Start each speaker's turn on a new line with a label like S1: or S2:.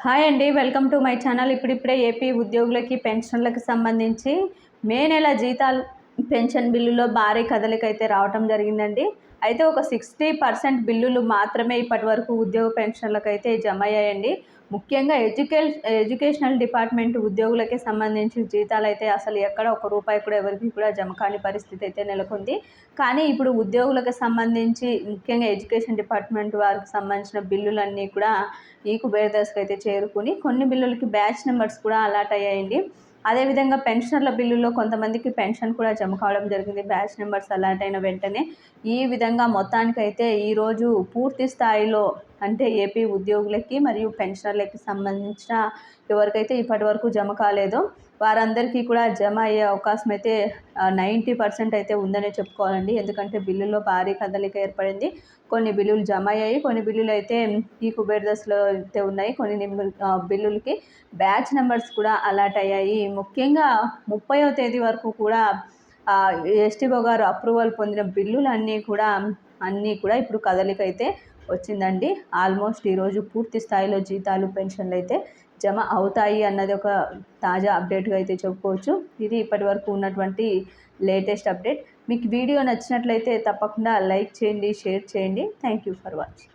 S1: Hi అండి, welcome to my channel. ఇప్పుడిప్పుడే AP ఉద్యోగులకి పెన్షన్లకు సంబంధించి మే నెల జీతాలు పెన్షన్ బిల్లులో భారీ కదలిక అయితే రావటం జరిగిందండి. అయితే ఒక 60% బిల్లులు మాత్రమే ఇప్పటి వరకు ఉద్యోగ పెన్షన్లకు అయితే జమ అయ్యాయండి. ముఖ్యంగా ఎడ్యుకేషనల్ డిపార్ట్మెంట్ ఉద్యోగులకి సంబంధించి జీతాలు అయితే అసలు ఎక్కడ ఒక రూపాయి కూడా ఎవరికి కూడా జమ కాని పరిస్థితి అయితే నెలకొంది. కానీ ఇప్పుడు ఉద్యోగులకు సంబంధించి ముఖ్యంగా ఎడ్యుకేషన్ డిపార్ట్మెంట్ వారికి సంబంధించిన బిల్లులన్నీ కూడా ఈ కుబేర్ దశకు అయితే చేరుకుని కొన్ని బిల్లులకి బ్యాచ్ నెంబర్స్ కూడా అలాట్ అయ్యాయండి. అదేవిధంగా పెన్షనర్ల బిల్లులో కొంతమందికి పెన్షన్ కూడా జమ కావడం జరిగింది బ్యాచ్ నెంబర్స్ అలాట్ అయిన వెంటనే. ఈ విధంగా మొత్తానికైతే ఈరోజు పూర్తి స్థాయిలో అంటే ఏపీ ఉద్యోగులకి మరియు పెన్షనర్లకి సంబంధించిన ఎవరికైతే ఇప్పటి వరకు జమ కాలేదో వారందరికీ కూడా జమ అయ్యే అవకాశం అయితే 90% అయితే ఉందనే చెప్పుకోవాలండి. ఎందుకంటే బిల్లులో భారీ కదలిక ఏర్పడింది. కొన్ని బిల్లులు జమ అయ్యాయి, కొన్ని బిల్లులు అయితే ఈ కుబేర్ దశలో అయితే ఉన్నాయి. కొన్ని బిల్లులకి బ్యాచ్ నెంబర్స్ కూడా అలాట్ అయ్యాయి. ముఖ్యంగా 30వ తేదీ వరకు కూడా ఎస్టీఓ గారు అప్రూవల్ పొందిన బిల్లులన్నీ కూడా ఇప్పుడు కదలిక అయితే వచ్చిందండి. ఆల్మోస్ట్ ఈరోజు పూర్తి స్థాయిలో జీతాలు పెన్షన్లు అయితే జమ అవుతాయి అన్నది ఒక తాజా అప్డేట్గా అయితే చెప్పుకోవచ్చు. ఇది ఇప్పటి వరకు ఉన్నటువంటి లేటెస్ట్ అప్డేట్. మీకు వీడియో నచ్చినట్లయితే తప్పకుండా లైక్ చేయండి, షేర్ చేయండి. Thank you for watching.